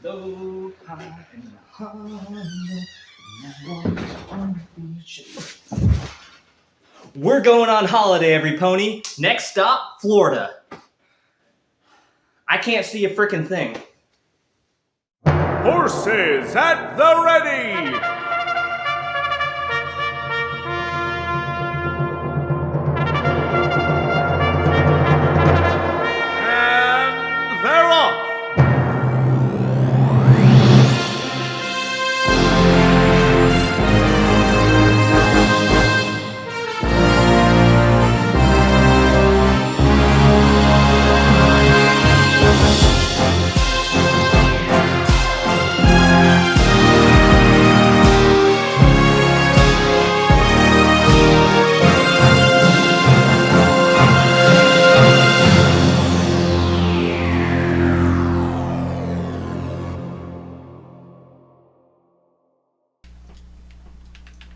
Low, high, and hollow. We're going on holiday, every pony. Next stop, Florida. I can't see a frickin' thing. Horses at the ready! And they're off!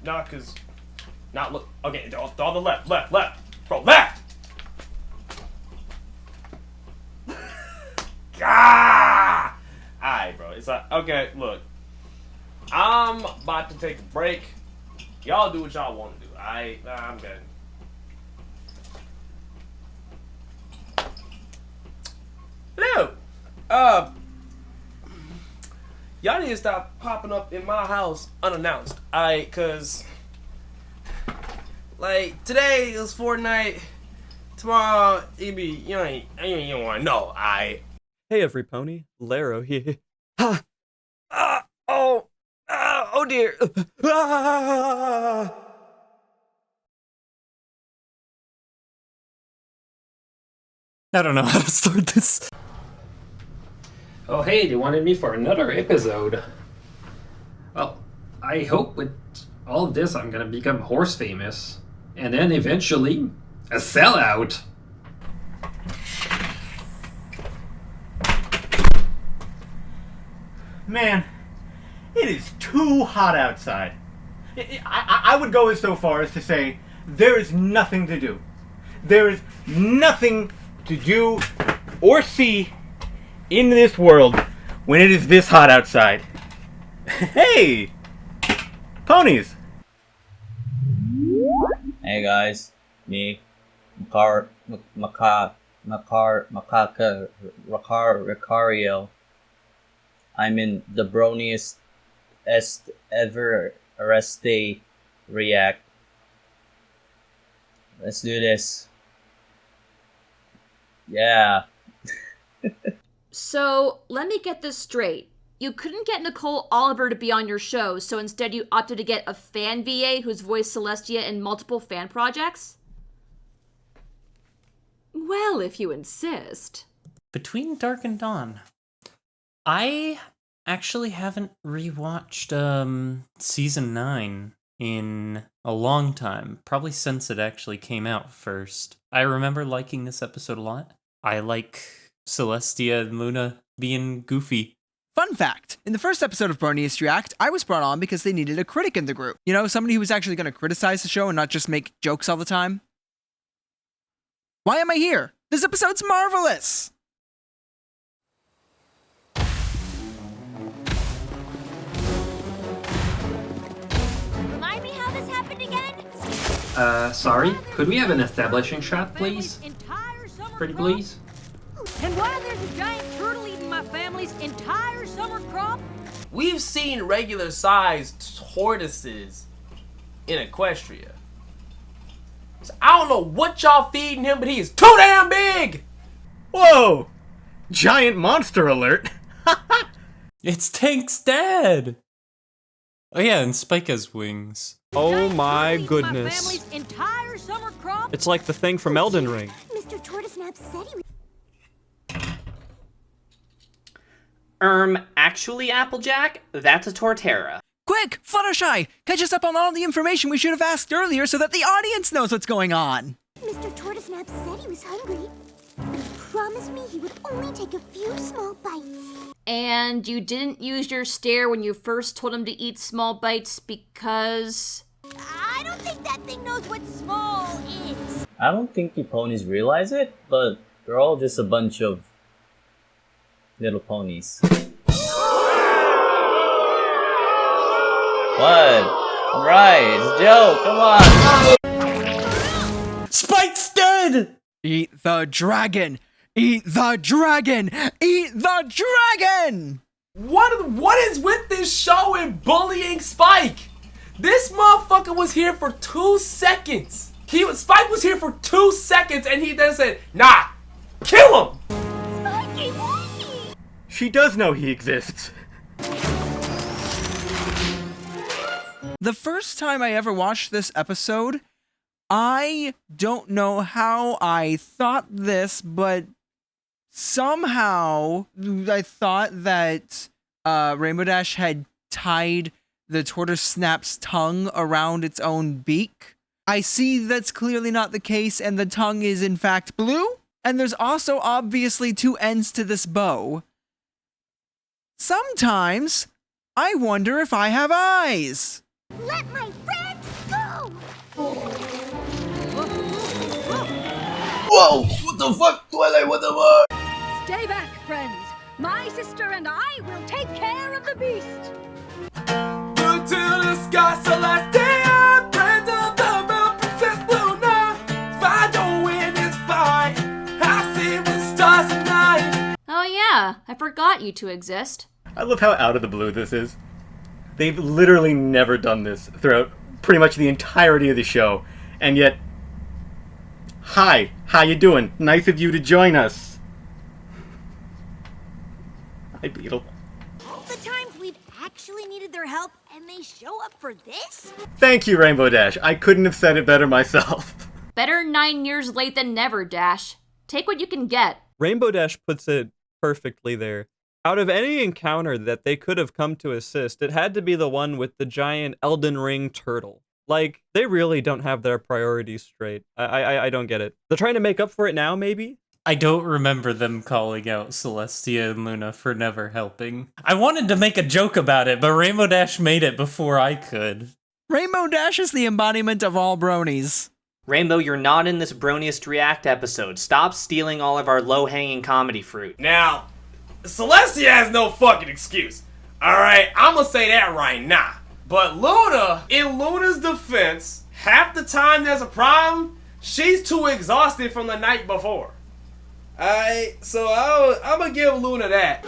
Nah, cause... Not look... Okay, on the left. Bro, left! Ah! Alright, bro. It's like... Okay, look. I'm about to take a break. Y'all do what y'all want to do. I'm good. Hello! Y'all need to stop popping up in my house unannounced. Cause like today is Fortnite, tomorrow it be you don't wanna know. Hey every pony, Laro here. Oh dear. I don't know how to start this. Oh hey, they wanted me for another episode. Well, I hope with all of this I'm gonna become horse famous. And then eventually, a sellout! Man, it is too hot outside. I would go so far as to say there is nothing to do. There is nothing to do or see in this world when it is this hot outside. Hey! Ponies! Hey guys, me, 𝓚𝓥𝓘𝓷𝓽𝓻𝓸. I'm in the Broniest 𝓍𝒊𝒕𝒕𝒍𝒆 react. Let's do this. Yeah. So, let me get this straight. You couldn't get 𝓞𝓿𝓮 to be on your show, so instead you opted to get a fan VA who's voiced Celestia in multiple fan projects? Well, if you insist. Between Dark and Dawn. I actually haven't rewatched season 9 in a long time. Probably since it actually came out first. I remember liking this episode a lot. I like Celestia and Luna being goofy. Fun fact, in the first episode of Broniest React, I was brought on because they needed a critic in the group. You know, somebody who was actually going to criticize the show and not just make jokes all the time. Why am I here? This episode's marvelous! Remind me how this happened again? Sorry, could we have an establishing shot, please? Pretty please? And why there's a giant turtle eating my family's entire summer crop? We've seen regular-sized tortoises in Equestria. So I don't know what y'all feeding him, but he is too damn big! Whoa! Giant monster alert! It's Tank's dad! Oh yeah, and Spike has wings. Oh my goodness. My family's entire summer crop? It's like the thing from Elden Ring. Mr. Tortoisnap said he was... Actually, Applejack, that's a Torterra. Quick, Fluttershy! Catch us up on all the information we should have asked earlier so that the audience knows what's going on! Mr. Tortoisnap said he was hungry, but he promised me he would only take a few small bites. And you didn't use your stare when you first told him to eat small bites because... I don't think that thing knows what small is. I don't think you ponies realize it, but they're all just a bunch of little ponies. What? Right, it's a joke, come on! Spike's dead! Eat the dragon! Eat the dragon! Eat the dragon! What is with this show and bullying Spike? This motherfucker was here for 2 seconds. Spike was here for 2 seconds and he then said, nah, kill him! Spikey, why? She does know he exists. The first time I ever watched this episode, I don't know how I thought this, but somehow I thought that Rainbow Dash had tied the 𝓚𝓷𝓽𝓻𝓸's tongue around its own beak. I see that's clearly not the case, and the tongue is in fact blue. And there's also obviously 2 ends to this bow. Sometimes I wonder if I have eyes. Let my friend go! Whoa! What the fuck? Twilight, what the fuck? Stay back, friends. My sister and I will take care of the beast. Good to the sky, Celestia, friends of the Belle Princess Luna. If I don't win this fight, I see the stars tonight. Oh yeah, I forgot you two exist. I love how out of the blue this is. They've literally never done this throughout pretty much the entirety of the show. And yet, hi, how you doing? Nice of you to join us. Hi, Beetle. All the times we've actually needed their help and they show up for this? Thank you, Rainbow Dash. I couldn't have said it better myself. Better 9 years late than never, Dash. Take what you can get. Rainbow Dash puts it perfectly there. Out of any encounter that they could have come to assist, it had to be the one with the giant Elden Ring turtle. Like, they really don't have their priorities straight. I don't get it. They're trying to make up for it now, maybe? I don't remember them calling out Celestia and Luna for never helping. I wanted to make a joke about it, but Rainbow Dash made it before I could. Rainbow Dash is the embodiment of all bronies. Rainbow, you're not in this Broniest React episode. Stop stealing all of our low-hanging comedy fruit. Now, Celestia has no fucking excuse. Alright, I'm gonna say that right now. But Luna, in Luna's defense, half the time there's a problem, she's too exhausted from the night before. Alright, so I'm gonna give Luna that.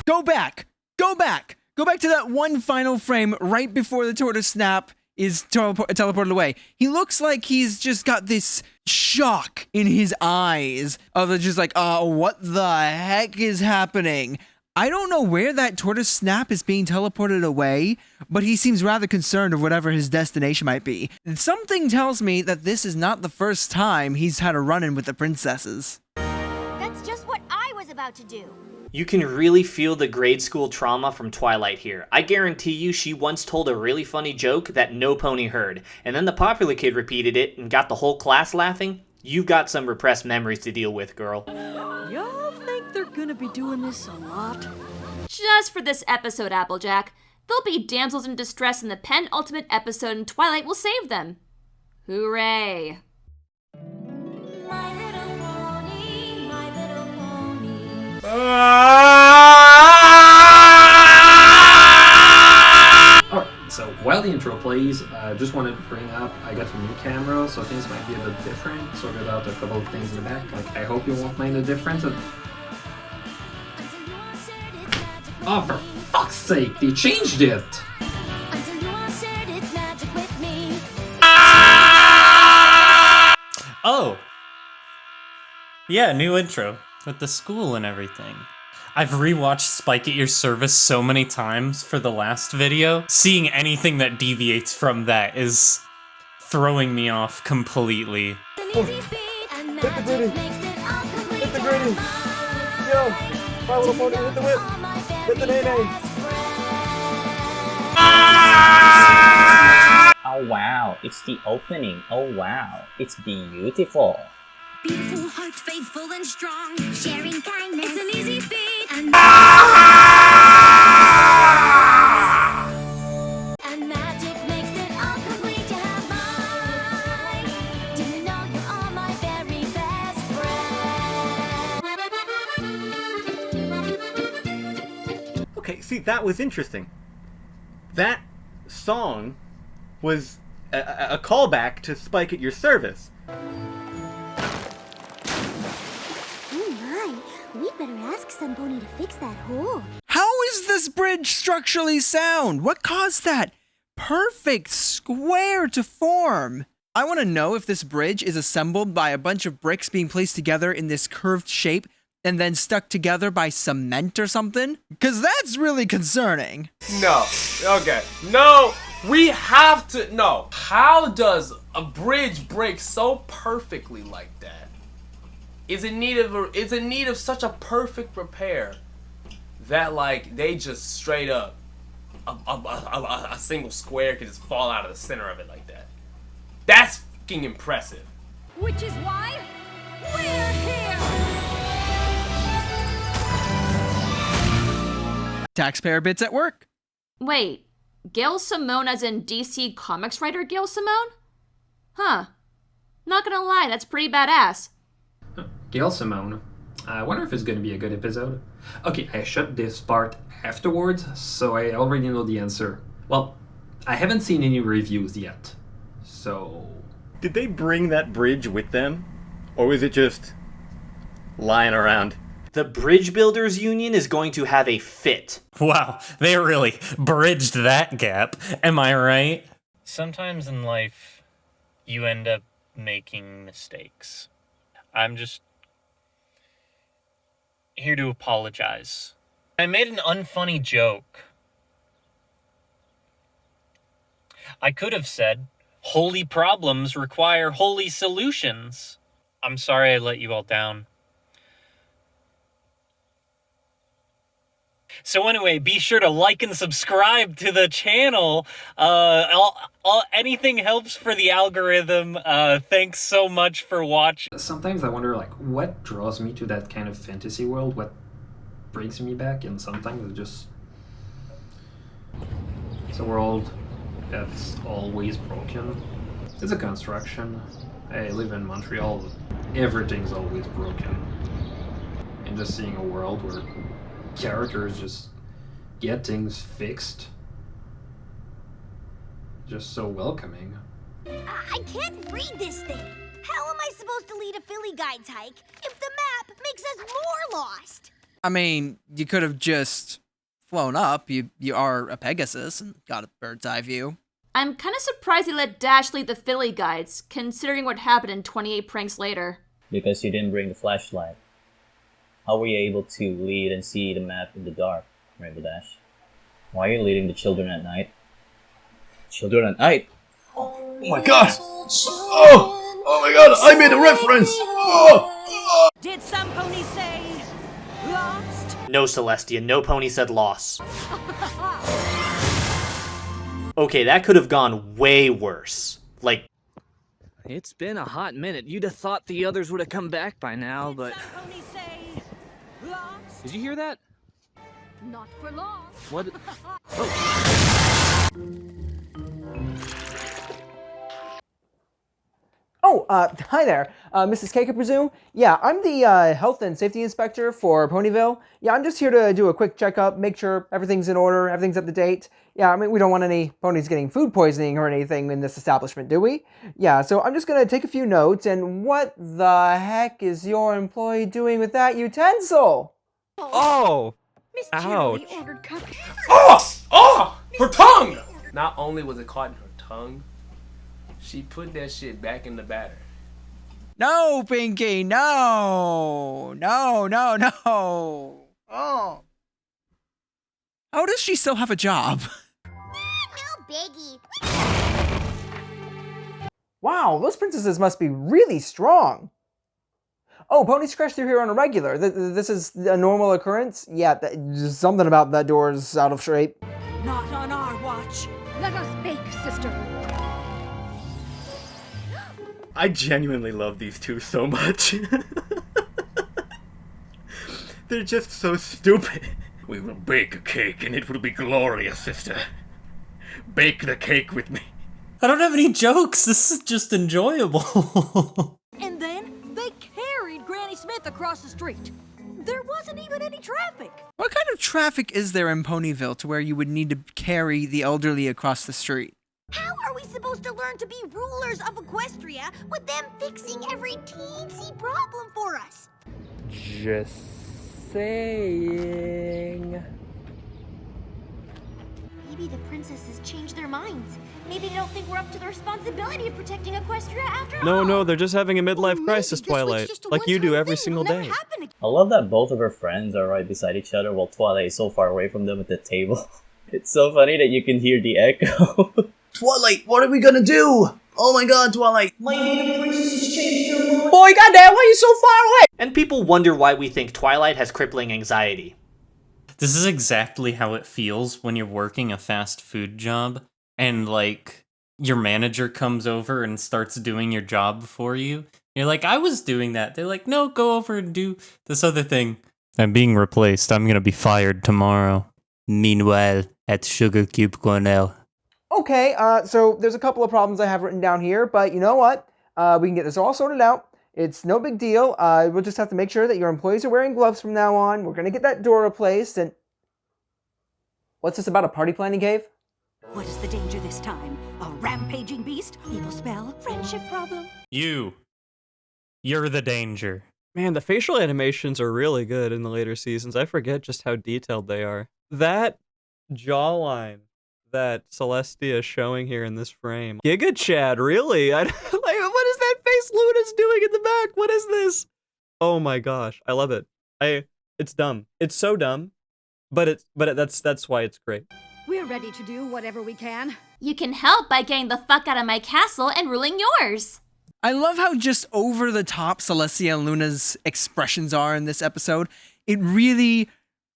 Go back! Go back! Go back to that one final frame right before the 𝓚𝓚𝓽𝓻𝓸 is teleported away. He looks like he's just got this shock in his eyes of just like, what the heck is happening? I don't know where that 𝓚𝓚𝓽𝓻𝓸 is being teleported away, but he seems rather concerned of whatever his destination might be. Something tells me that this is not the first time he's had a run-in with the princesses. That's just what I was about to do. You can really feel the grade school trauma from Twilight here. I guarantee you she once told a really funny joke that no pony heard, and then the popular kid repeated it and got the whole class laughing. You've got some repressed memories to deal with, girl. Y'all think they're gonna be doing this a lot? Just for this episode, Applejack. There'll be damsels in distress in the penultimate episode and Twilight will save them. Hooray! My little pony, my little pony. Alright, so while the intro plays, I just wanted to bring up, I got a new camera, so things might be a bit different. Sorted out a couple of things in the back. Like, I hope you won't mind the difference. Oh, for fuck's sake, they changed it! Until you are shared its magic with me. Oh! Yeah, new intro. With the school and everything. I've rewatched Spike at Your Service so many times for the last video. Seeing anything that deviates from that is throwing me off completely. Hit the gritty. Hit the gritty. Yo, My Little Pony with the whip. Hit the nay-nay. Oh wow, it's the opening. Oh wow, it's beautiful. Beautiful hearts, faithful and strong, sharing kindness. It's an easy feat. And magic makes it all complete to have mine. Do you know you're all my very best friends? Okay, see, that was interesting. That song was a callback to Spike at Your Service. Oh my, we better ask Sunpony to fix that hole. How is this bridge structurally sound? What caused that perfect square to form? I want to know if this bridge is assembled by a bunch of bricks being placed together in this curved shape and then stuck together by cement or something? Because that's really concerning. No. Okay. No. We have to. No. How does a bridge break so perfectly like that? Is in need of such a perfect repair that like they just straight up a single square could just fall out of the center of it like that? That's fucking impressive. Which is why we're here. Taxpayer bits at work. Wait, 𝓂𝓏𝓲 as in DC Comics writer 𝓂𝓏𝓲? Huh. Not gonna lie, that's pretty badass. 𝓂𝓏𝓲. I wonder if it's going to be a good episode. Okay, I shot this part afterwards, so I already know the answer. Well, I haven't seen any reviews yet, so... Did they bring that bridge with them? Or was it just lying around? The Bridge Builders Union is going to have a fit. Wow, they really bridged that gap. Am I right? Sometimes in life, you end up making mistakes. I'm just here to apologize. I made an unfunny joke. I could have said, holy problems require holy solutions. I'm sorry I let you all down. So anyway, be sure to like and subscribe to the channel. Anything helps for the algorithm. Thanks so much for watching. Sometimes I wonder, like, what draws me to that kind of fantasy world? What brings me back? And sometimes it's a world that's always broken. It's a construction. I live in Montreal. Everything's always broken. And just seeing a world where characters just get things fixed, just so welcoming. I can't read this thing. How am I supposed to lead a Philly guides hike if the map makes us more lost? I mean, you could have just flown up. You are a Pegasus and got a bird's eye view. I'm kind of surprised they let Dash lead the Philly guides, considering what happened in 28 Pranks Later. Because you didn't bring the flashlight. How were you able to lead and see the map in the dark, Rainbow Dash? Why are you leading the children at night? Children at night? Oh my god! Oh my god, I made a reference! Oh! Did some pony say lost? No, Celestia, no pony said loss. Okay, that could have gone way worse. Like... It's been a hot minute. You'd have thought the others would have come back by now, but... Did some pony say lost? Did you hear that? Not for long. What? Oh, hi there. Mrs. 𝒂𝐂𝐃, I presume? Yeah, I'm the health and safety inspector for Ponyville. Yeah, I'm just here to do a quick checkup, make sure everything's in order, everything's up to date. Yeah, I mean, we don't want any ponies getting food poisoning or anything in this establishment, do we? Yeah, so I'm just gonna take a few notes, and what the heck is your employee doing with that utensil? Oh! Miss Ouch. Cheerilee ordered cupcakes. Oh! Oh! Her tongue! Not only was it caught in her tongue, she put that shit back in the batter. No, Pinky, no! No, no, no! Oh. How does she still have a job? No biggie. Wow, those princesses must be really strong. Oh, ponies crash through here on a regular. This is a normal occurrence? Yeah, something about that door's out of shape. Not on our watch. Let us bake, sister. I genuinely love these two so much. They're just so stupid. We will bake a cake and it will be glorious, sister. Bake the cake with me. I don't have any jokes. This is just enjoyable. And then they carried Granny Smith across the street. There wasn't even any traffic. What kind of traffic is there in Ponyville to where you would need to carry the elderly across the street? How are we supposed to learn to be rulers of Equestria with them fixing every teensy problem for us? Just saying. Maybe the princesses changed their minds. Maybe they don't think we're up to the responsibility of protecting Equestria after all. No, they're just having a midlife crisis, Twilight, like you do every single day. I love that both of her friends are right beside each other while Twilight is so far away from them at the table. It's so funny that you can hear the echo. Twilight, what are we gonna do? Oh my god, Twilight. My native princess has changed her mind. Boy, goddamn, why are you so far away? And people wonder why we think Twilight has crippling anxiety. This is exactly how it feels when you're working a fast food job and, like, your manager comes over and starts doing your job for you. You're like, I was doing that. They're like, no, go over and do this other thing. I'm being replaced. I'm gonna be fired tomorrow. Meanwhile, at Sugar Cube Cornell. Okay, so there's a couple of problems I have written down here, but you know what? We can get this all sorted out. It's no big deal. We'll just have to make sure that your employees are wearing gloves from now on. We're gonna get that door replaced, and... What's this about a party planning cave? What is the danger this time? A rampaging beast? Evil spell? Friendship problem? You're the danger. Man, the facial animations are really good in the later seasons. I forget just how detailed they are. That jawline that Celestia is showing here in this frame. Giga Chad, really? Like, what is that face Luna's doing in the back? What is this? Oh my gosh, I love it. It's dumb. It's so dumb, but that's why it's great. We're ready to do whatever we can. You can help by getting the fuck out of my castle and ruling yours. I love how just over the top Celestia and Luna's expressions are in this episode. It really,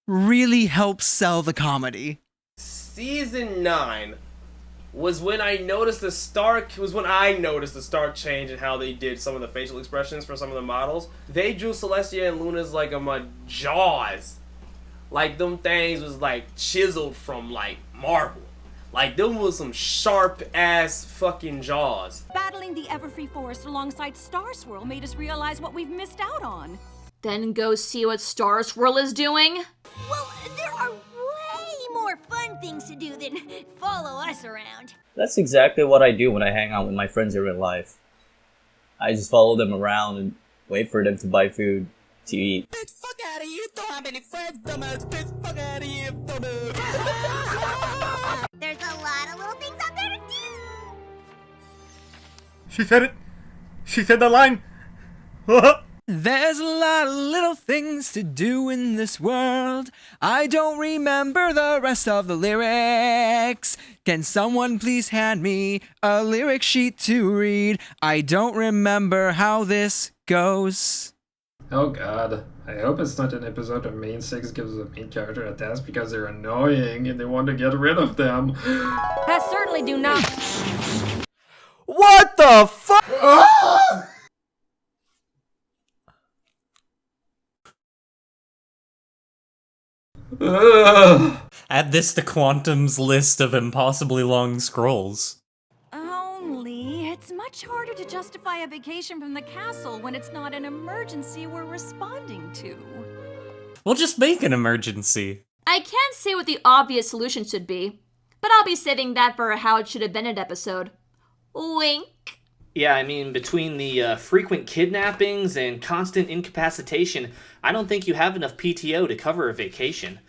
really helps sell the comedy. Season 9 was when I noticed the stark change in how they did some of the facial expressions for some of the models. They drew Celestia and Luna's like my jaws. Like them things was like chiseled from like marble. Like them was some sharp ass fucking jaws. Battling the Everfree Forest alongside Star Swirl made us realize what we've missed out on. Then go see what Star Swirl is doing? Well, there are way more fun things to do than follow us around. That's exactly what I do when I hang out with my friends in real life. I just follow them around and wait for them to buy food to eat. Fuck out of you, don't have any friends, dumbass bitch. Fuck out of you, There's a lot of little things out there to do. She said it. She said the line. There's a lot of little things to do in this world. I don't remember the rest of the lyrics. Can someone please hand me a lyric sheet to read? I don't remember how this goes. Oh god, I hope it's not an episode where Main 6 gives the main character a task because they're annoying and they want to get rid of them. That certainly do not. What the fuck? Add this to Quantum's list of impossibly long scrolls. Only, it's much harder to justify a vacation from the castle when it's not an emergency we're responding to. We'll just make an emergency. I can't say what the obvious solution should be, but I'll be saving that for a How It Should Have Been It episode. Wink. Yeah, I mean, between the frequent kidnappings and constant incapacitation, I don't think you have enough PTO to cover a vacation.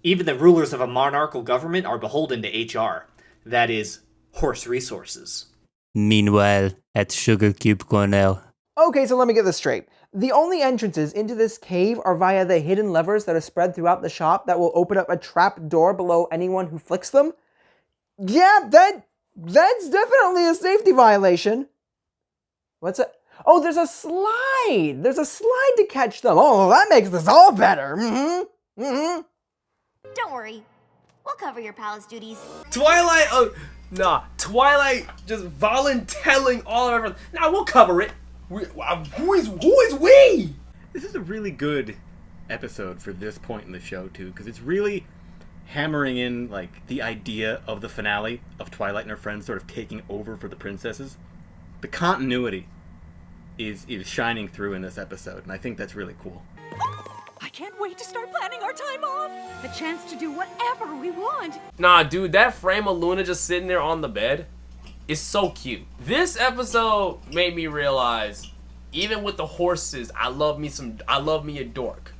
Even the rulers of a monarchical government are beholden to HR. That is, horse resources. Meanwhile, at Sugar Cube Cornell. Okay, so let me get this straight. The only entrances into this cave are via the hidden levers that are spread throughout the shop that will open up a trap door below anyone who flicks them? Yeah, that's definitely a safety violation. What's it? Oh, there's a slide! There's a slide to catch them. Oh, that makes this all better. Don't worry. We'll cover your palace duties. Twilight just volunteering all of everything. Nah, we'll cover it. Who is we? This is a really good episode for this point in the show, too, because it's really hammering in, like, the idea of the finale of Twilight and her friends sort of taking over for the princesses. The continuity is shining through in this episode, and I think that's really cool. can't wait to start planning our time off. The chance to do whatever we want. Nah, dude, that frame of Luna just sitting there on the bed is so cute. This episode made me realize, even with the horses, I love me a dork.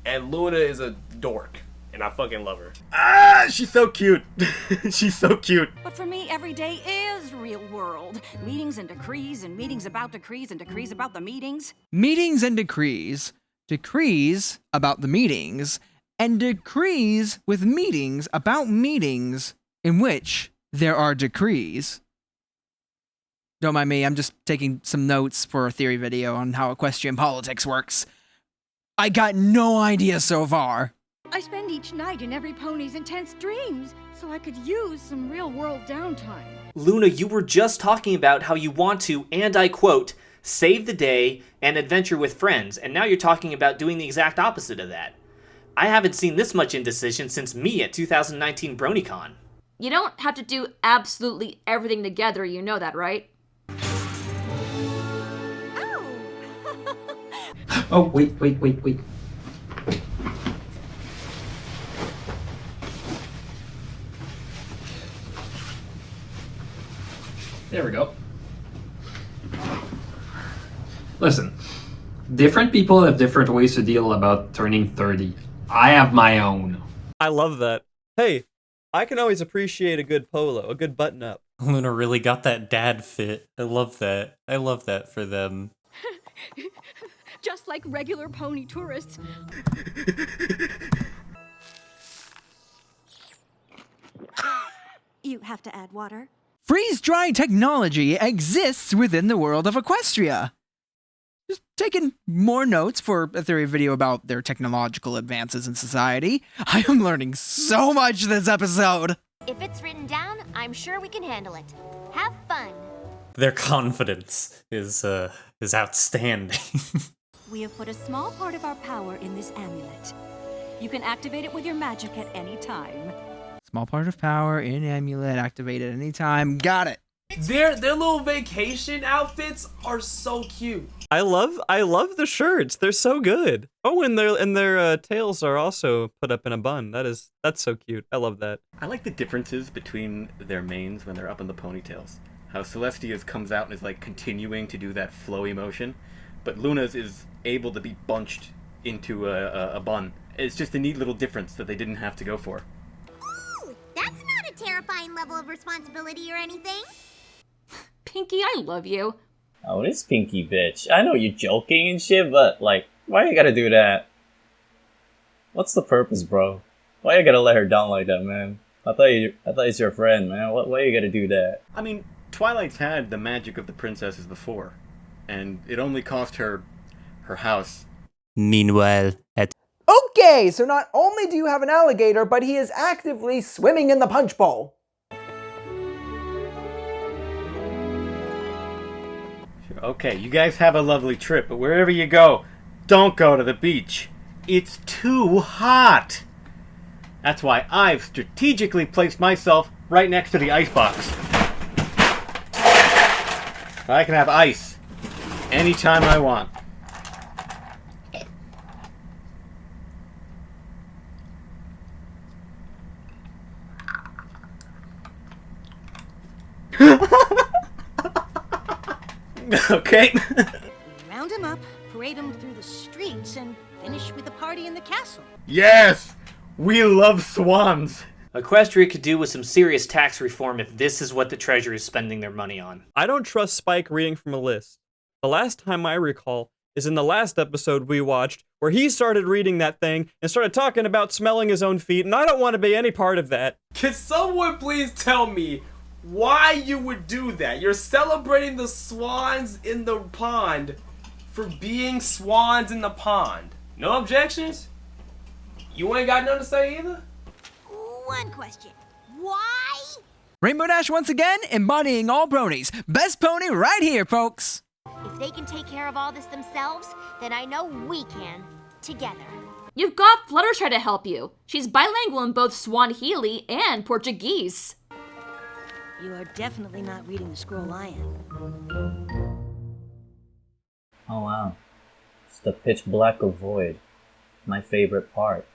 And Luna is a dork. And I fucking love her. Ah, she's so cute. She's so cute. But for me, every day is real world. Meetings and decrees, and meetings about decrees, and decrees about the meetings. Meetings and decrees. Decrees about the meetings. And decrees with meetings about meetings in which there are decrees. Don't mind me, I'm just taking some notes for a theory video on how equestrian politics works. I got no idea so far. I spend each night in every pony's intense dreams, so I could use some real-world downtime. Luna, you were just talking about how you want to, and I quote, save the day and adventure with friends, and now you're talking about doing the exact opposite of that. I haven't seen this much indecision since me at 2019 BronyCon. You don't have to do absolutely everything together, you know that, right? Oh, wait. There we go. Listen, different people have different ways to deal about turning 30. I have my own. I love that. Hey, I can always appreciate a good polo, a good button-up. Luna really got that dad fit. I love that. I love that for them. Just like regular pony tourists. You have to add water. Freeze-dry technology exists within the world of Equestria. Just taking more notes for a theory video about their technological advances in society. I am learning so much this episode. If it's written down, I'm sure we can handle it. Have fun. Their confidence is outstanding. We have put a small part of our power in this amulet. You can activate it with your magic at any time. Small part of power in amulet, activated anytime. Got it. Their little vacation outfits are so cute. I love the shirts. They're so good. Oh, and their tails are also put up in a bun. That's so cute. I love that. I like the differences between their manes when they're up in the ponytails. How Celestia's comes out and is like continuing to do that flowy motion, but Luna's is able to be bunched into a bun. It's just a neat little difference that they didn't have to go for. Ooh, that's not a terrifying level of responsibility or anything. Pinky, I love you. Oh, this Pinky bitch. I know you're joking and shit, but like, why you gotta do that? What's the purpose, bro? Why you gotta let her down like that, man? I thought it's your friend, man. Why you gotta do that? I mean, Twilight's had the magic of the princesses before, and it only cost her house. Meanwhile, Okay, so not only do you have an alligator, but he is actively swimming in the punch bowl. Okay, you guys have a lovely trip, but wherever you go, don't go to the beach. It's too hot. That's why I've strategically placed myself right next to the icebox. I can have ice anytime I want. Okay. Round him up, parade him through the streets, and finish with a party in the castle. Yes! We love swans! Equestria could do with some serious tax reform if this is what the Treasury is spending their money on. I don't trust Spike reading from a list. The last time I recall is in the last episode we watched, where he started reading that thing and started talking about smelling his own feet, and I don't want to be any part of that. Can someone please tell me why you would do that? You're celebrating the swans in the pond for being swans in the pond. No objections? You ain't got nothing to say either? One question. Why? Rainbow Dash once again embodying all bronies. Best pony right here, folks. If they can take care of all this themselves, then I know we can, together. You've got Fluttershy to help you. She's bilingual in both Swahili and Portuguese. You are definitely not reading the Scroll Lion. Oh wow. It's the pitch black of void. my favorite part.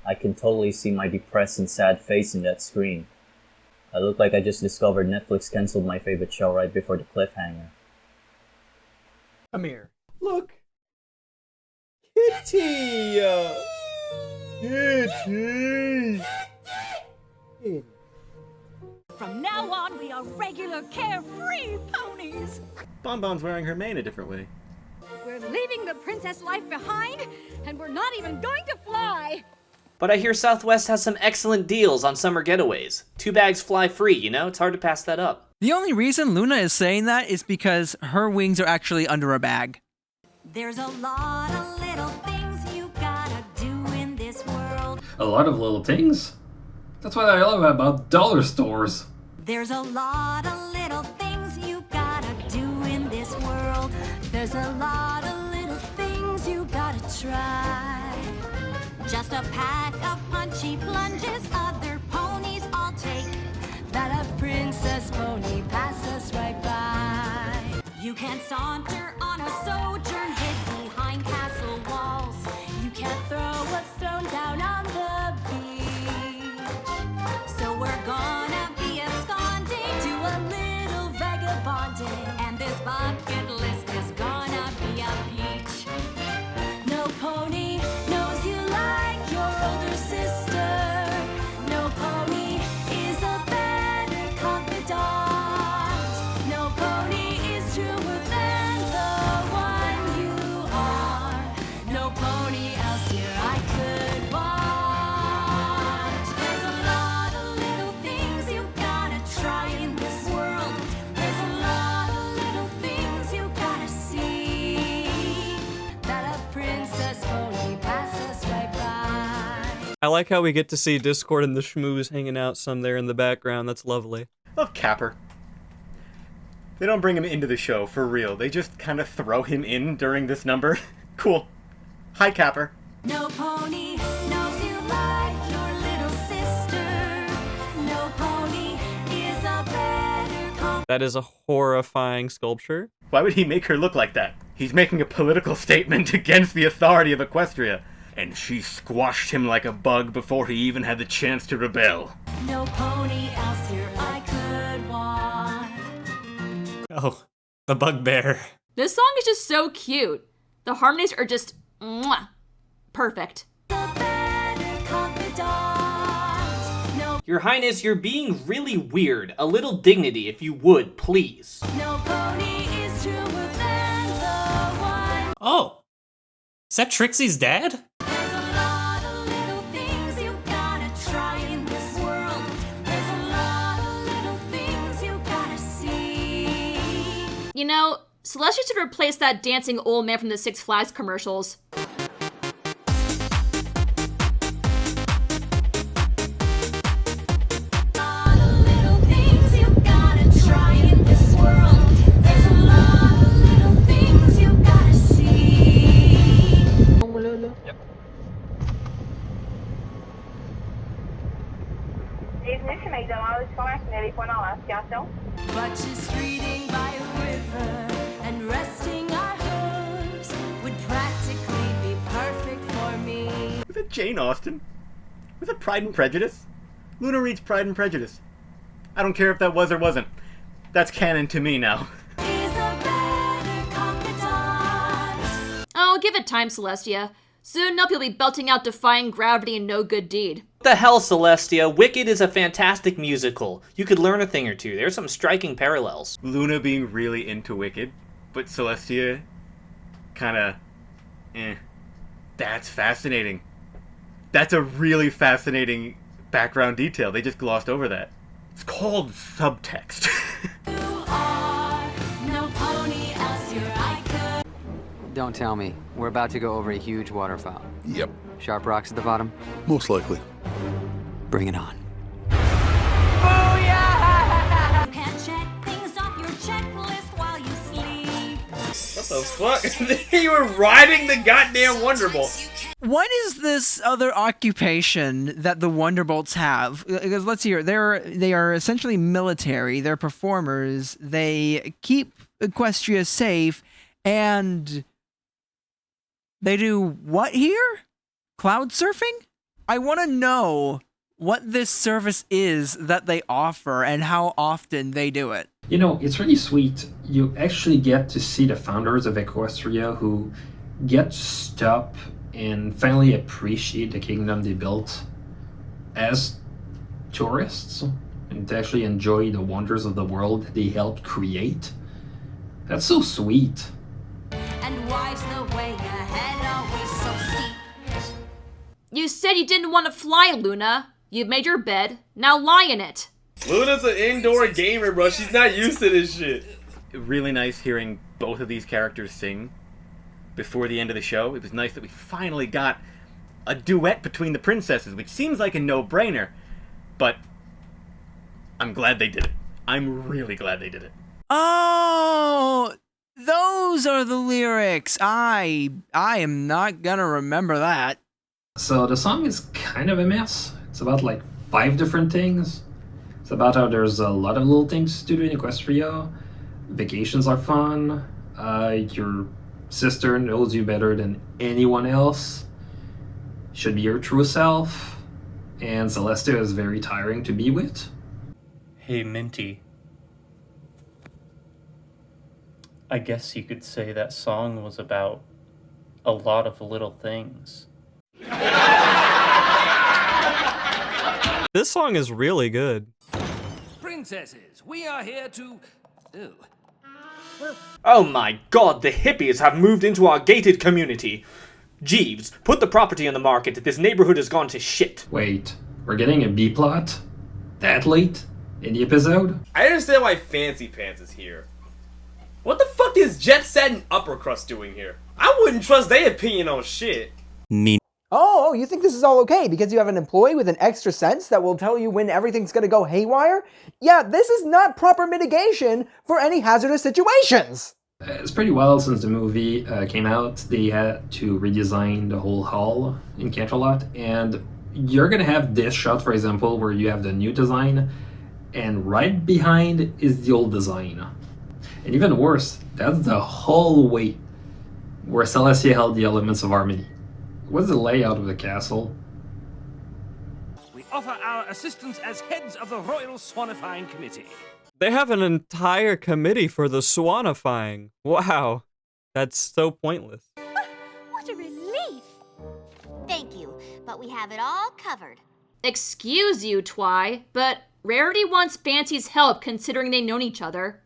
I can totally see my depressed and sad face in that screen. I look like I just discovered Netflix cancelled my favorite show right before the cliffhanger. Come here. Look. Kitty! Kitty! From now on, we are regular carefree ponies. Bonbon's wearing her mane a different way. We're leaving the princess life behind, and we're not even going to fly. But I hear Southwest has some excellent deals on summer getaways. 2 bags fly free, you know? It's hard to pass that up. The only reason Luna is saying that is because her wings are actually under a bag. There's a lot of little things you gotta do in this world. A lot of little things? That's what I love about dollar stores. There's a lot of little things you gotta do in this world. There's a lot of little things you gotta try. Just a pack of punchy plunges other ponies all take. That a princess pony passed us right by. You can't saunter on a sojourn hid behind castle walls. You can't throw a stone down on the beach. So we're gonna be absconding to a little vagabonding. And this bucket list is gonna be a peach. No pony knows you like your older sister. No pony is a better confidant. No pony is truer than the one you are. No pony else here I could want. There's a lot of little things you gotta try in this world. There's a lot of little things you gotta see. That a princess pony passed us right by. I like how we get to see Discord and the Schmooze hanging out some there in the background. That's lovely. Love Capper. They don't bring him into the show, for real. They just kind of throw him in during this number. Cool. Hi, Capper. No pony knows you like your little sister. No pony is a better That is a horrifying sculpture. Why would he make her look like that? He's making a political statement against the authority of Equestria. And she squashed him like a bug before he even had the chance to rebel. No pony else here I could want. Oh, the bugbear. This song is just so cute. The harmonies are just mwah, perfect. Your Highness, you're being really weird. A little dignity, if you would, please. No pony is truer than the one. Oh, is that Trixie's dad? There's a lot of little things you gotta try in this world. There's a lot of little things you gotta see. You know, Celestia should replace that dancing old man from the Six Flags commercials. But just reading by a river and resting our hooves would practically be perfect for me. Was it Jane Austen? Was it Pride and Prejudice? Luna reads Pride and Prejudice. I don't care if that was or wasn't. That's canon to me now. Oh, give it time, Celestia. Soon enough you'll be belting out Defying Gravity and No Good Deed. What the hell, Celestia? Wicked is a fantastic musical. You could learn a thing or two. There's some striking parallels. Luna being really into Wicked, but Celestia kinda That's fascinating. That's a really fascinating background detail. They just glossed over that. It's called subtext. Don't tell me. We're about to go over a huge waterfall. Yep. Sharp rocks at the bottom? Most likely. Bring it on. You can't check things off your checklist while you sleep. What the fuck? You were riding the goddamn Wonderbolt. What is this other occupation that the Wonderbolts have? Because let's hear, they are essentially military. They're performers. They keep Equestria safe, and they do what here? Cloud surfing? I want to know what this service is that they offer and how often they do it. You know, it's really sweet. You actually get to see the founders of Equestria who get to stop and finally appreciate the kingdom they built as tourists and to actually enjoy the wonders of the world that they helped create. That's so sweet. And why's the way ahead always so steep? You said you didn't want to fly, Luna. You've made your bed. Now lie in it. Luna's an indoor gamer, bro. She's not used to this shit. Really nice hearing both of these characters sing before the end of the show. It was nice that we finally got a duet between the princesses, which seems like a no-brainer, but I'm glad they did it. I'm really glad they did it. Oh, those are the lyrics. I am not gonna remember that. So the song is kind of a mess. It's about like 5 different things. It's about how there's a lot of little things to do in Equestria. Vacations are fun. Your sister knows you better than anyone else. Should be your true self. And Celestia is very tiring to be with. Hey, Minty. I guess you could say that song was about a lot of little things. This song is really good. Princesses, we are here to... Oh my god, the hippies have moved into our gated community. Jeeves, put the property on the market. This neighborhood has gone to shit. Wait, we're getting a B-plot? That late in the episode? I understand why Fancy Pants is here. What the fuck is Jet Set and Upper Crust doing here? I wouldn't trust their opinion on shit. Me. Oh, you think this is all okay because you have an employee with an extra sense that will tell you when everything's gonna go haywire? Yeah, this is not proper mitigation for any hazardous situations. It's pretty wild since the movie came out. They had to redesign the whole hall in 𝓘𝓷𝓽𝓻𝓸, and you're gonna have this shot, for example, where you have the new design, and right behind is the old design. And even worse, that's the hallway where Celestia held the elements of harmony. What's the layout of the castle? We offer our assistance as heads of the Royal Swanifying Committee. They have an entire committee for the swanifying. Wow. That's so pointless. What a relief! Thank you, but we have it all covered. Excuse you, Twy, but Rarity wants Fancy's help considering they've known each other.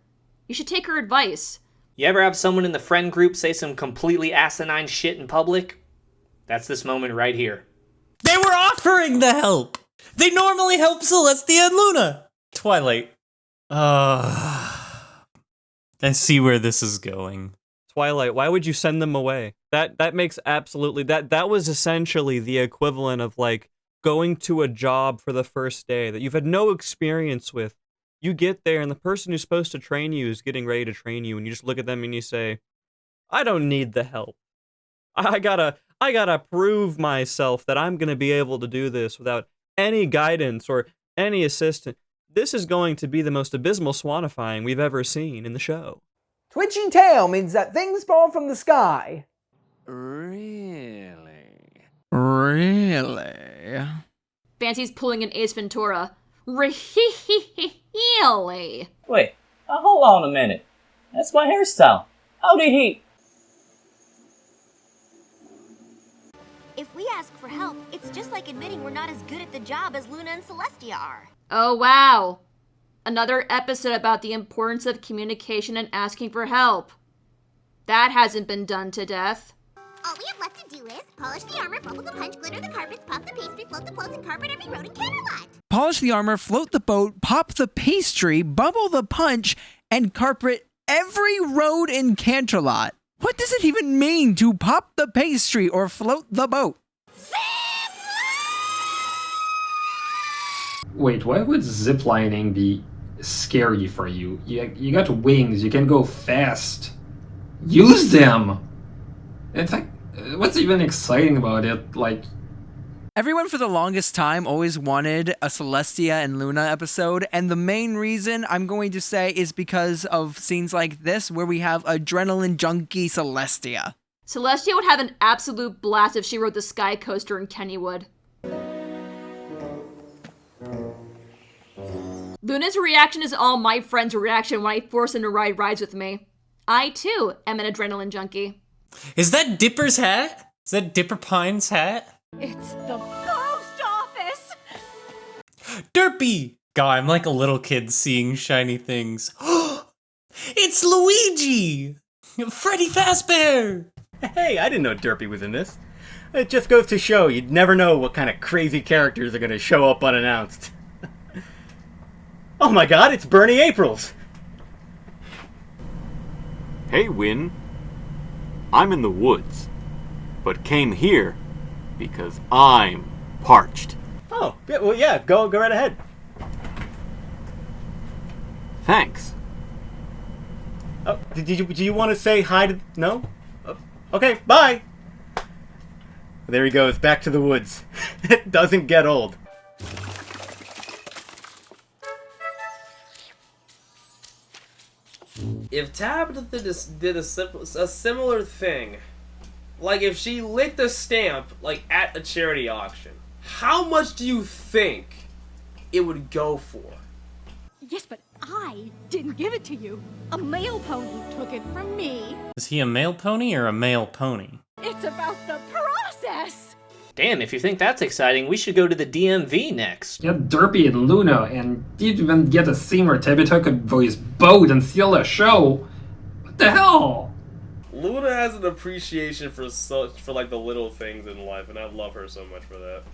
You should take her advice. You ever have someone in the friend group say some completely asinine shit in public? That's this moment right here. They were offering the help! They normally help Celestia and Luna! Twilight. I see where this is going. Twilight, why would you send them away? That makes absolutely... That was essentially the equivalent of, like, going to a job for the first day that you've had no experience with. You get there and the person who's supposed to train you is getting ready to train you and you just look at them and you say, I don't need the help. I gotta prove myself that I'm gonna be able to do this without any guidance or any assistance. This is going to be the most abysmal swanifying we've ever seen in the show. Twitchy tail means that things fall from the sky. Really? Really? Fancy's pulling an Ace Ventura. Really? Wait, hold on a minute. That's my hairstyle. How did he... If we ask for help, it's just like admitting we're not as good at the job as Luna and Celestia are. Oh, wow. Another episode about the importance of communication and asking for help. That hasn't been done to death. All we have left to do is polish the armor, bubble the punch, glitter the carpets, pop the pastry, float the floats, and carpet every road in 𝓘𝓷𝓽𝓻𝓸. Polish the armor, float the boat, pop the pastry, bubble the punch, and carpet every road in 𝓘𝓷𝓽𝓻𝓸. What does it even mean to pop the pastry or float the boat? Wait, why would ziplining be scary for you? You got wings, you can go fast. Use them! In fact, what's even exciting about it? Like, everyone for the longest time always wanted a Celestia and Luna episode, and the main reason I'm going to say is because of scenes like this where we have adrenaline junkie Celestia. Celestia would have an absolute blast if she rode the Sky Coaster in Kennywood. Luna's reaction is all my friends' reaction when I force them to ride rides with me. I, too, am an adrenaline junkie. Is that Dipper's hat? Is that Dipper Pine's hat? It's the post office! Derpy! God, I'm like a little kid seeing shiny things. It's Luigi! Freddy Fazbear! Hey, I didn't know Derpy was in this. It just goes to show you'd never know what kind of crazy characters are going to show up unannounced. Oh my god, it's Bernie Aprils! Hey, Win. I'm in the woods, but came here because I'm parched. Oh, yeah, well, yeah, go right ahead. Thanks. Oh, do you want to say hi to... No? Okay, bye! There he goes, back to the woods. It doesn't get old. If Tabitha did a similar thing, like if she licked a stamp like at a charity auction, how much do you think it would go for? Yes, but I didn't give it to you. A male pony took it from me. Is he a male pony or a male pony? It's about the process. Damn, if you think that's exciting, we should go to the DMV next. Get Derpy and Luna, and didn't even get a scene where Tabitha could voice boat and steal a show. What the hell? Luna has an appreciation for like the little things in life, and I love her so much for that.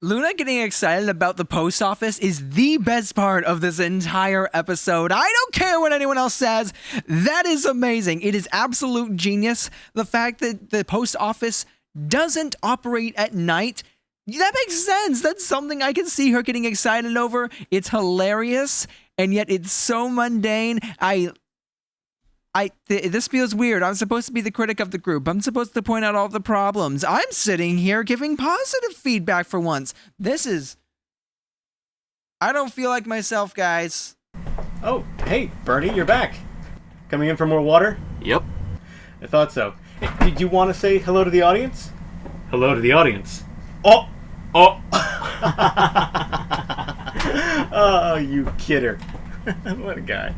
Luna getting excited about the post office is the best part of this entire episode. I don't care what anyone else says. That is amazing. It is absolute genius. The fact that the post office doesn't operate at night, that makes sense. That's something I can see her getting excited over. It's hilarious, and yet it's so mundane. This feels weird. I'm supposed to be the critic of the group. I'm supposed to point out all the problems. I'm sitting here giving positive feedback for once. I don't feel like myself, guys. Oh, hey, Bernie, you're back. Coming in for more water? Yep. I thought so. Hey, did you want to say hello to the audience? Hello to the audience. Oh! Oh! Oh, you kidder. What a guy.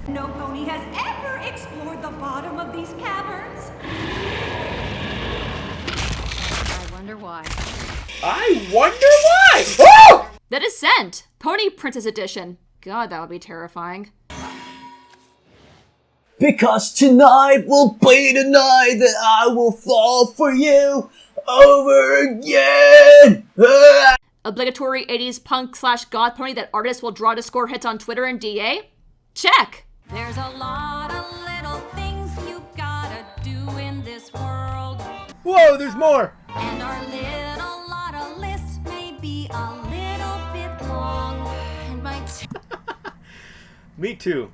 No pony has ever explored the bottom of these caverns. I wonder why. I wonder why! Oh! The Descent! Pony Princess Edition. God, that would be terrifying. Because tonight will be the night that I will fall for you over again. Obligatory 80s punk/goth pony that artists will draw to score hits on Twitter and DA? Check! There's a lot of little things you gotta do in this world. Whoa, there's more! And our little lot of lists may be a little bit long. And my Me too.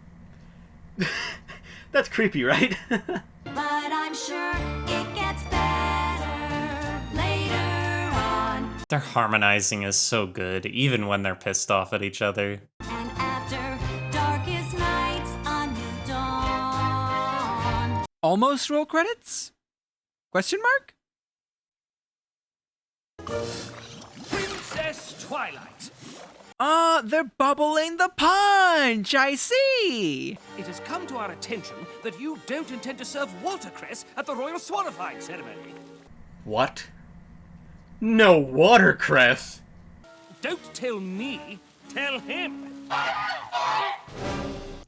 That's creepy, right? But I'm sure it gets better later on. Their harmonizing is so good, even when they're pissed off at each other. And after darkest nights, a new dawn. Almost roll credits? Question mark? Princess Twilight. They're bubbling the punch, I see! It has come to our attention that you don't intend to serve watercress at the Royal Swanifying ceremony. What? No watercress? Don't tell me, tell him.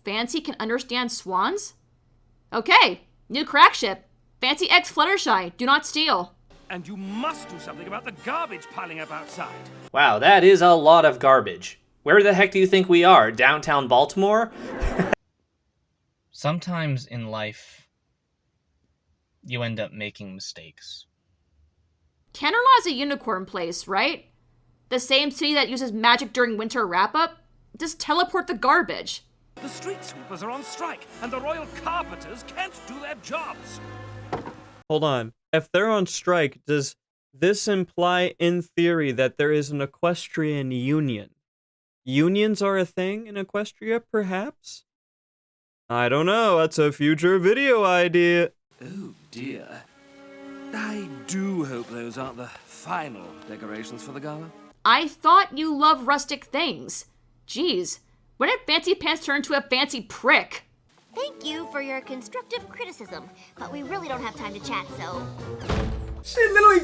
Fancy can understand swans? Okay, new crack ship. Fancy X Fluttershy, do not steal. And you must do something about the garbage piling up outside. Wow, that is a lot of garbage. Where the heck do you think we are? Downtown Baltimore? Sometimes in life, you end up making mistakes. Canterlot is a unicorn place, right? The same city that uses magic during winter wrap-up? Just teleport the garbage. The street sweepers are on strike, and the royal carpenters can't do their jobs. Hold on. If they're on strike, does this imply, in theory, that there is an equestrian union? Unions are a thing in Equestria, perhaps? I don't know. That's a future video idea. Oh dear. I do hope those aren't the final decorations for the gala. I thought you love rustic things. Jeez, when did Fancy Pants turn into a fancy prick? Thank you for your constructive criticism, but we really don't have time to chat, so... She literally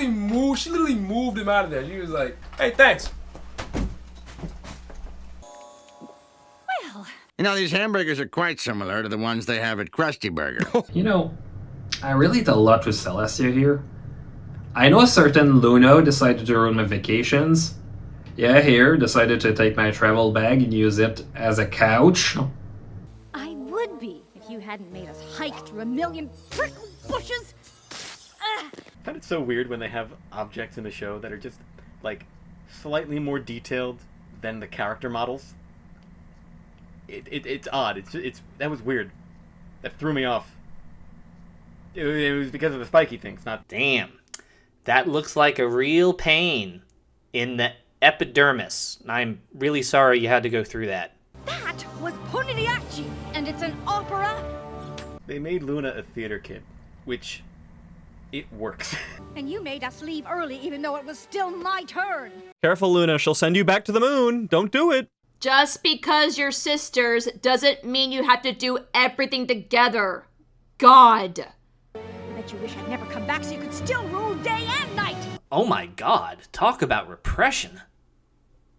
moved him out of there. She was like, hey, thanks. Well... You know, these hamburgers are quite similar to the ones they have at Krusty Burger. You know, I relate a lot to Celestia here. I know a certain Luno decided to ruin my vacations. Yeah, here, decided to take my travel bag and use it as a couch. I would be if you hadn't made us hike through a million prickle bushes. I find it so weird when they have objects in the show that are just, like, slightly more detailed than the character models. It's odd. That was weird. That threw me off. It was because of the spiky things, not... Damn. That looks like a real pain in the epidermis. I'm really sorry you had to go through that. That was 𝓚𝓕𝓥, and it's an opera. They made Luna a theater kid, which... it works. And you made us leave early even though it was still my turn. Careful, Luna. She'll send you back to the moon. Don't do it. Just because you're sisters doesn't mean you have to do everything together. God. I bet you wish I'd never come back so you could still rule day and night. Oh my god, talk about repression.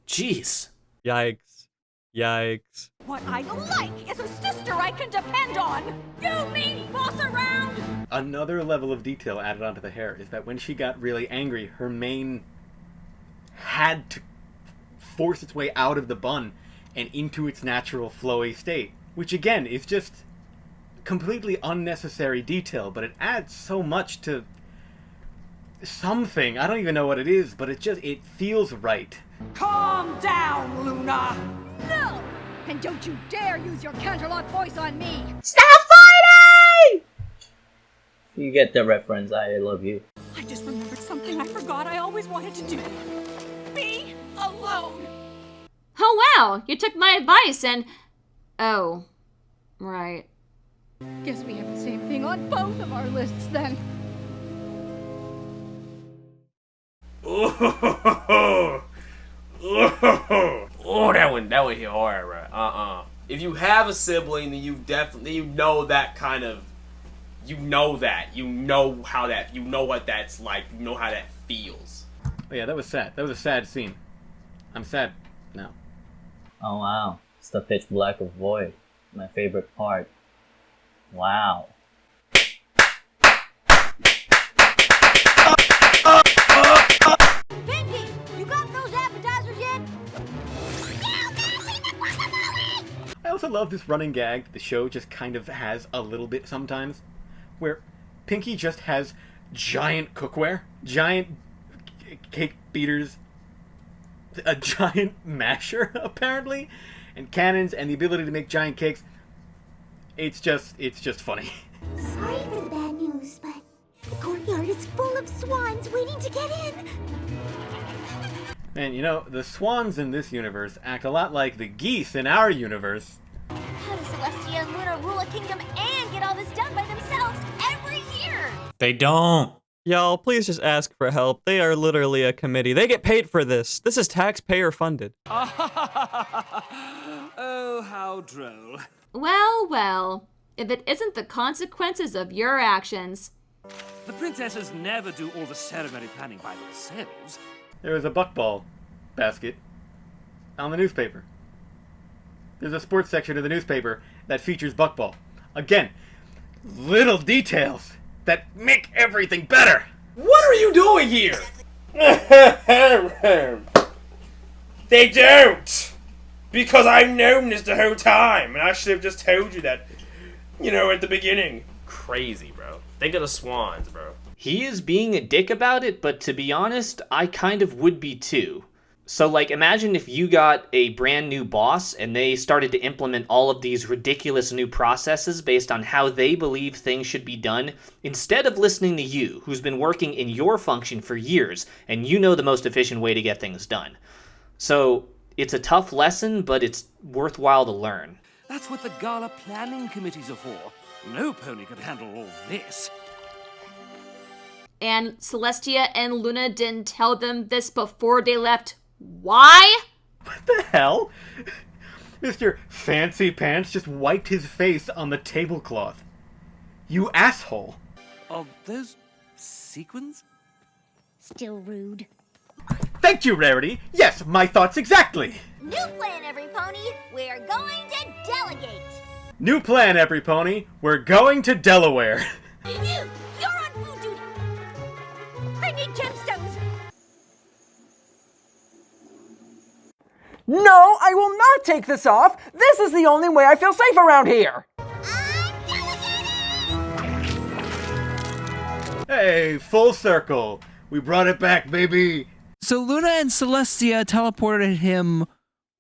Jeez. Yikes. Yikes. What I like is a sister I can depend on. You mean boss around? Another level of detail added onto the hair is that when she got really angry, her mane had to force its way out of the bun and into its natural flowy state, which again is just completely unnecessary detail, but it adds so much to something. I don't even know what it is, but it feels right. Calm down, Luna! No! And don't you dare use your Canterlot voice on me! Stop fighting! You get the reference, I love you. I just remembered something I forgot I always wanted to do. Be alone! Oh wow, you took my advice and... Oh, right. Guess we have the same thing on both of our lists then. Oh, that one hit hard, right? If you have a sibling, then you know that kind of, you know how that, you know what that's like, you know how that feels. Oh yeah, that was sad. That was a sad scene. I'm sad now. Oh wow, it's the pitch black of Void. My favorite part. Wow. Pinky, you got those appetizers yet? I also love this running gag the show just kind of has a little bit sometimes, where Pinky just has giant cookware, giant cake beaters, a giant masher, apparently, and cannons, and the ability to make giant cakes. It's just funny. Sorry for the bad news, but the courtyard is full of swans waiting to get in. And you know, the swans in this universe act a lot like the geese in our universe. How does Celestia and Luna rule a kingdom and get all this done by themselves every year? They don't. Y'all, please just ask for help. They are literally a committee. They get paid for this. This is taxpayer funded. Oh, how droll. Well, well. If it isn't the consequences of your actions. The princesses never do all the ceremony planning by themselves. There was a buckball basket on the newspaper. There's a sports section of the newspaper that features buckball. Again, little details that make everything better. What are you doing here? They don't. Because I've known this the whole time, and I should have just told you that, you know, at the beginning. Crazy, bro. Think of the Swans, bro. He is being a dick about it, but to be honest, I kind of would be too. So, like, imagine if you got a brand new boss and they started to implement all of these ridiculous new processes based on how they believe things should be done, instead of listening to you, who's been working in your function for years, and you know the most efficient way to get things done. So, it's a tough lesson, but it's worthwhile to learn. That's what the gala planning committees are for. No pony could handle all this. And Celestia and Luna didn't tell them this before they left. Why? What the hell? Mr. Fancy Pants just wiped his face on the tablecloth. You asshole. Are those sequins? Still rude. Thank you, Rarity. Yes, my thoughts exactly. New plan, every pony. We're going to delegate. New plan, every pony. We're going to Delaware. You're on food duty. I need gemstones. No, I will not take this off. This is the only way I feel safe around here. Hey, full circle. We brought it back, baby. So Luna and Celestia teleported him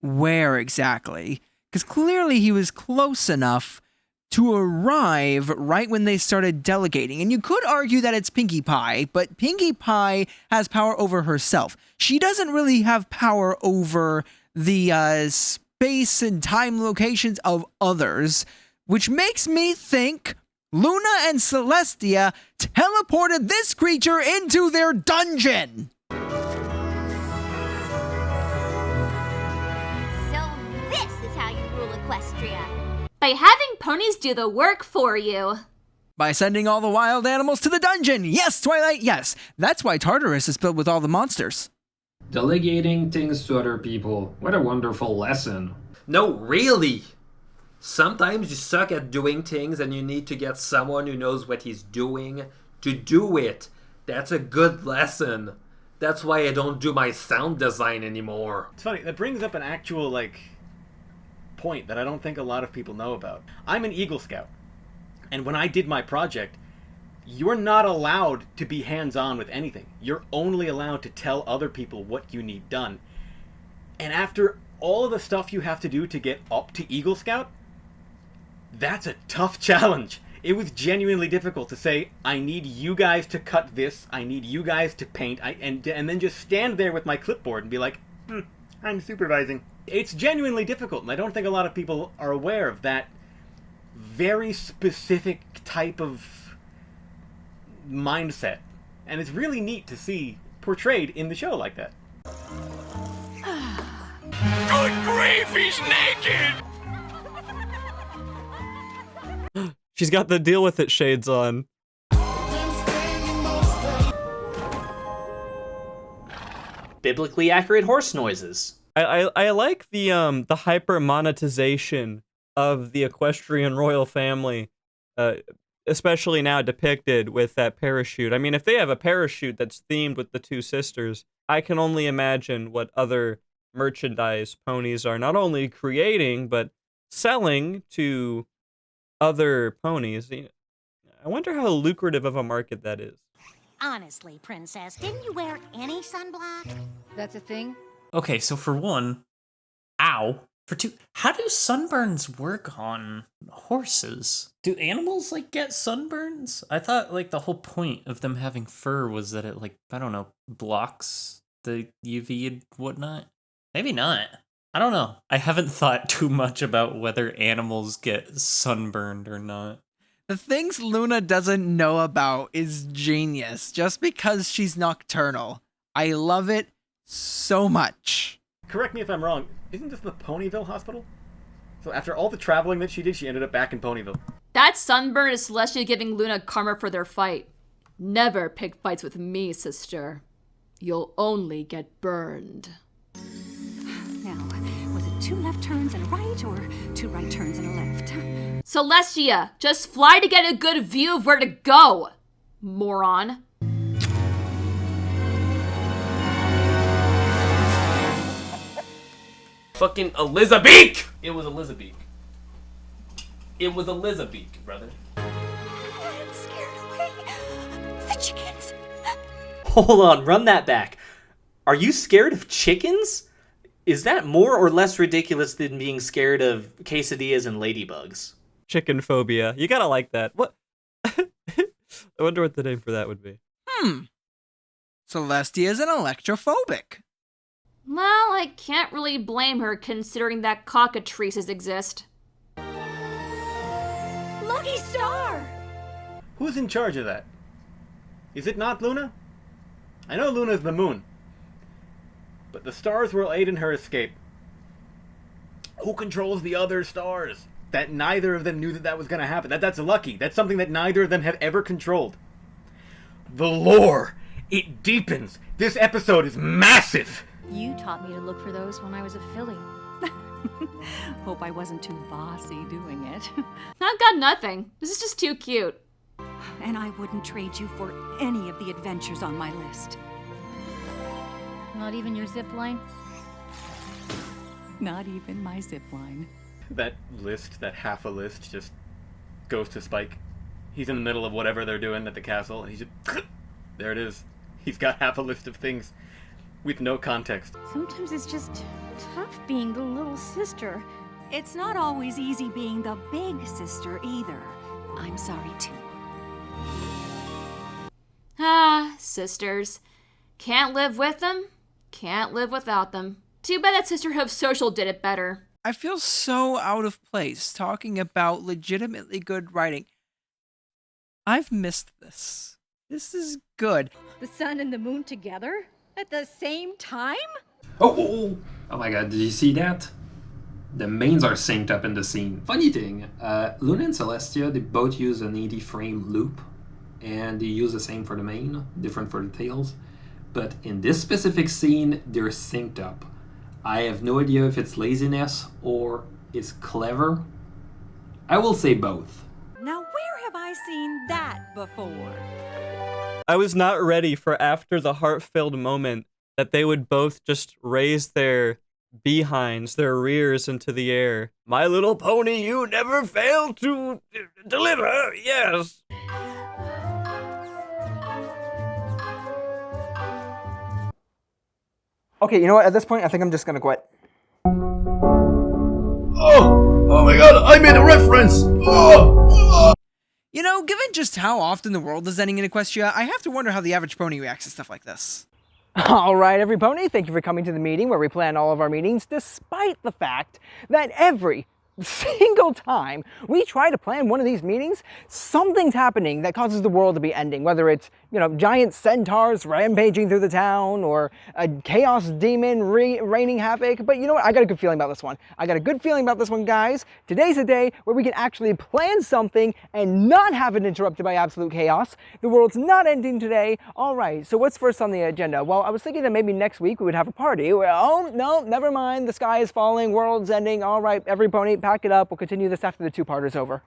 where exactly? Because clearly he was close enough to arrive right when they started delegating. And you could argue that it's Pinkie Pie, but Pinkie Pie has power over herself. She doesn't really have power over the space and time locations of others, which makes me think Luna and Celestia teleported this creature into their dungeon. By having ponies do the work for you. By sending all the wild animals to the dungeon. Yes, Twilight, yes. That's why Tartarus is filled with all the monsters. Delegating things to other people. What a wonderful lesson. No, really. Sometimes you suck at doing things and you need to get someone who knows what he's doing to do it. That's a good lesson. That's why I don't do my sound design anymore. It's funny, that brings up an actual, point that I don't think a lot of people know about. I'm an Eagle Scout, and when I did my project, you're not allowed to be hands-on with anything. You're only allowed to tell other people what you need done. And after all of the stuff you have to do to get up to Eagle Scout, that's a tough challenge. It was genuinely difficult to say, I need you guys to cut this, I need you guys to paint, and then just stand there with my clipboard and be like, I'm supervising. It's genuinely difficult, and I don't think a lot of people are aware of that very specific type of mindset. And it's really neat to see portrayed in the show like that. Good grief, he's naked! She's got the deal with it shades on. Biblically accurate horse noises. I like the hyper monetization of the equestrian royal family, especially now depicted with that parachute. I mean, if they have a parachute that's themed with the two sisters, I can only imagine what other merchandise ponies are not only creating but selling to other ponies. I wonder how lucrative of a market that is. Honestly, Princess, didn't you wear any sunblock? That's a thing? Okay, so for one, ow. For two, how do sunburns work on horses? Do animals, get sunburns? I thought, the whole point of them having fur was that it, I don't know, blocks the UV and whatnot? Maybe not. I don't know. I haven't thought too much about whether animals get sunburned or not. The things Luna doesn't know about is genius, just because she's nocturnal. I love it so much. Correct me if I'm wrong, isn't this the Ponyville hospital? So after all the traveling that she did, she ended up back in Ponyville. That sunburn is Celestia giving Luna karma for their fight. Never pick fights with me, sister. You'll only get burned. Now, was it 2 left turns and a right, or 2 right turns and a left? Celestia, just fly to get a good view of where to go, moron. Fucking Elizabeth! It was Elizabeth. It was Elizabeth, brother. I'm scared away. The chickens. Hold on, run that back. Are you scared of chickens? Is that more or less ridiculous than being scared of quesadillas and ladybugs? Chicken phobia. You gotta like that. What? I wonder what the name for that would be. Celestia is an electrophobic. Well, I can't really blame her considering that cockatrices exist. Lucky star! Who's in charge of that? Is it not Luna? I know Luna's the moon. But the stars will aid in her escape. Who controls the other stars? That neither of them knew that was going to happen. That's lucky. That's something that neither of them have ever controlled. The lore, it deepens. This episode is massive. You taught me to look for those when I was a filly. Hope I wasn't too bossy doing it. I've got nothing. This is just too cute. And I wouldn't trade you for any of the adventures on my list. Not even your zip line? Not even my zip line. That list, that half a list, just goes to Spike. He's in the middle of whatever they're doing at the castle, and he just... There it is. He's got half a list of things with no context. Sometimes it's just tough being the little sister. It's not always easy being the big sister either. I'm sorry too. Ah, sisters. Can't live with them, can't live without them. Too bad that Sisterhood of Social did it better. I feel so out of place talking about legitimately good writing. I've missed this. This is good. The sun and the moon together? At the same time? Oh my god, did you see that? The mains are synced up in the scene. Funny thing, Luna and Celestia, they both use an 80 frame loop, and they use the same for the main, different for the tails. But in this specific scene, they're synced up. I have no idea if it's laziness or it's clever. I will say both. Now where have I seen that before? I was not ready for after the heart-filled moment that they would both just raise their behinds, their rears into the air. My little pony, you never fail to deliver, yes. Okay, you know what? At this point, I think I'm just gonna quit. Oh my god, I made a reference! You know, given just how often the world is ending in Equestria, I have to wonder how the average pony reacts to stuff like this. All right, every pony, thank you for coming to the meeting where we plan all of our meetings, despite the fact that every single time we try to plan one of these meetings, something's happening that causes the world to be ending, whether it's, you know, giant centaurs rampaging through the town or a chaos demon raining havoc. But you know what? I got a good feeling about this one. I got a good feeling about this one, guys. Today's a day where we can actually plan something and not have it interrupted by absolute chaos. The world's not ending today. All right, so what's first on the agenda? Well, I was thinking that maybe next week we would have a party. Oh, no, never mind. The sky is falling, world's ending. All right, every pony, pack it up. We'll continue this after the two-parter's over.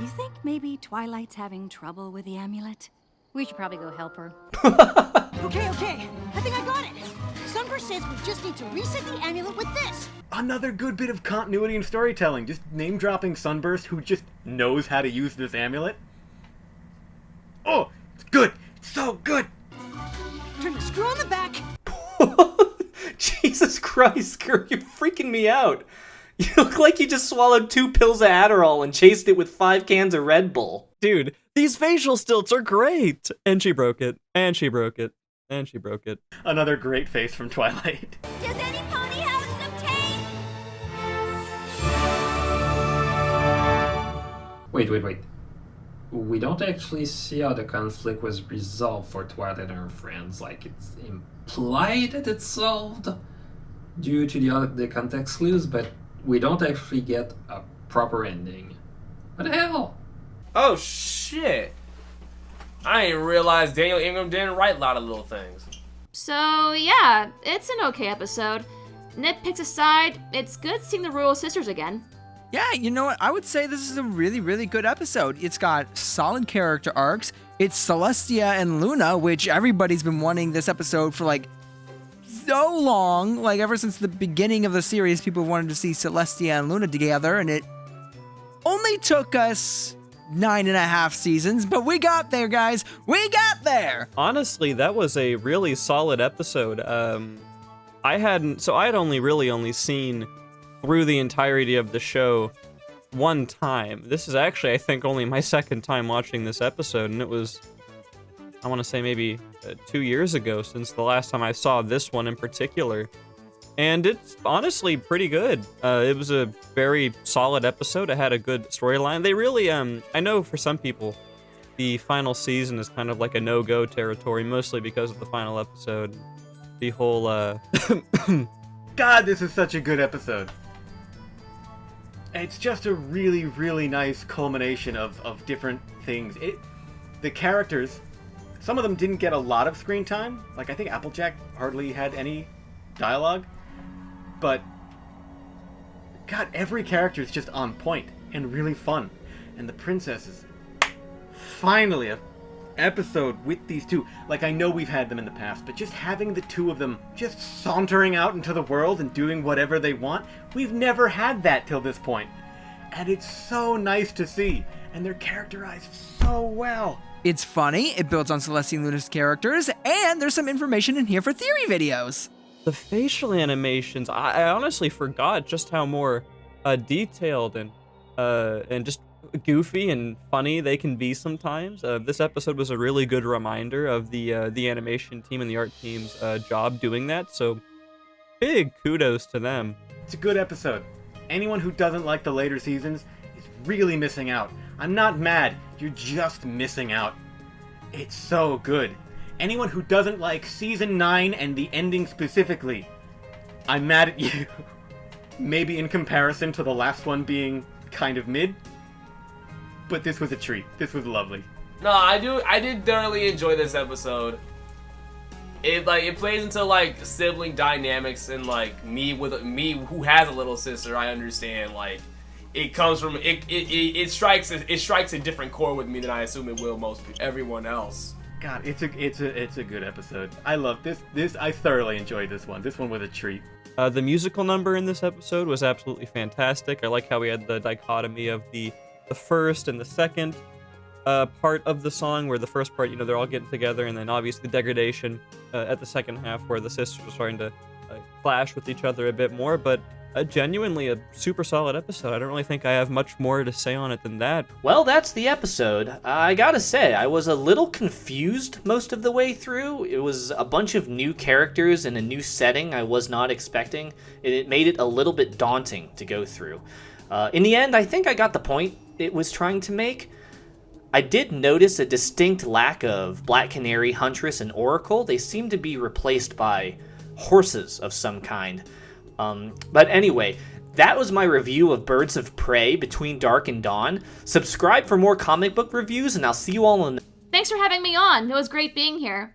You think maybe Twilight's having trouble with the amulet? We should probably go help her. Okay, I think I got it. Sunburst says we just need to reset the amulet with this. Another good bit of continuity and storytelling. Just name-dropping Sunburst, who just knows how to use this amulet. Oh, it's good. It's so good. Turn the screw on the back. Jesus Christ, Screw, you're freaking me out. You look like you just swallowed 2 pills of Adderall and chased it with 5 cans of Red Bull. Dude, these facial stilts are great! And she broke it. And she broke it. And she broke it. Another great face from Twilight. Does any pony have some tape? Wait. We don't actually see how the conflict was resolved for Twilight and her friends. Like, it's implied that it's solved due to the context clues, but we don't actually get a proper ending. What the hell? Oh shit! I didn't realize Daniel Ingram didn't write a lot of little things. So yeah, it's an okay episode. Nitpicks aside, it's good seeing the Royal Sisters again. Yeah, you know what? I would say this is a really, really good episode. It's got solid character arcs. It's Celestia and Luna, which everybody's been wanting this episode for like so long. Like ever since the beginning of the series, people wanted to see Celestia and Luna together, and it only took us 9.5 seasons, but we got there, guys. We got there. Honestly, that was a really solid episode. I had only seen through the entirety of the show one time. This is actually, I think, only my second time watching this episode, and it was, I want to say maybe 2 years ago since the last time I saw this one in particular. And it's honestly pretty good. It was a very solid episode. It had a good storyline. They really, I know for some people, the final season is kind of like a no-go territory, mostly because of the final episode. The whole, God, this is such a good episode. It's just a really, really nice culmination of different things. The characters, some of them didn't get a lot of screen time. Like, I think Applejack hardly had any dialogue. But, God, every character is just on point and really fun. And the princesses, finally a episode with these two. Like, I know we've had them in the past, but just having the two of them just sauntering out into the world and doing whatever they want, we've never had that till this point. And it's so nice to see. And they're characterized so well. It's funny, it builds on Celestia and Luna's characters, and there's some information in here for theory videos. The facial animations, I honestly forgot just how more detailed and just goofy and funny they can be sometimes. This episode was a really good reminder of the animation team and the art team's job doing that, so big kudos to them. It's a good episode. Anyone who doesn't like the later seasons is really missing out. I'm not mad, you're just missing out. It's so good. Anyone who doesn't like Season 9 and the ending specifically, I'm mad at you. Maybe in comparison to the last one being kind of mid, but this was a treat. This was lovely. No, I did thoroughly enjoy this episode. It plays into like sibling dynamics, and like me who has a little sister, I understand like it comes from it strikes a different chord with me than I assume it will everyone else. God, it's a good episode. I love this. I thoroughly enjoyed this one. This one was a treat. The musical number in this episode was absolutely fantastic. I like how we had the dichotomy of the first and the second part of the song, where the first part, they're all getting together, and then obviously degradation at the second half, where the sisters are starting to clash with each other a bit more, but genuinely a super solid episode. I don't really think I have much more to say on it than that. Well, that's the episode. I gotta say, I was a little confused most of the way through. It was a bunch of new characters in a new setting I was not expecting, and it made it a little bit daunting to go through. In the end, I think I got the point it was trying to make. I did notice a distinct lack of Black Canary, Huntress, and Oracle. They seem to be replaced by horses of some kind. But anyway, that was my review of Birds of Prey Between Dark and Dawn. Subscribe for more comic book reviews, and I'll see you all in the... Thanks for having me on. It was great being here.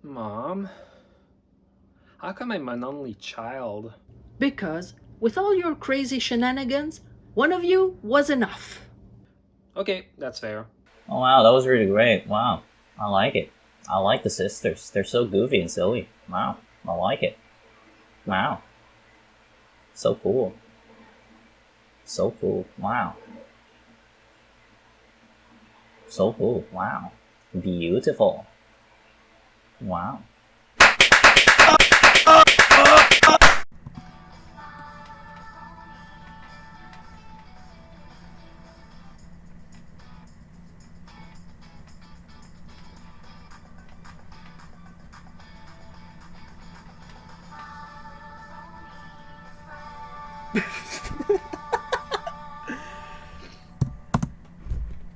Mom? How come I'm an only child? Because, with all your crazy shenanigans, one of you was enough. Okay, that's fair. Oh wow, that was really great. Wow, I like it. I like the sisters. They're so goofy and silly. Wow, I like it. Wow. So cool. So cool. Wow. So cool. Wow. Beautiful. Wow.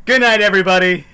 Good night, everybody.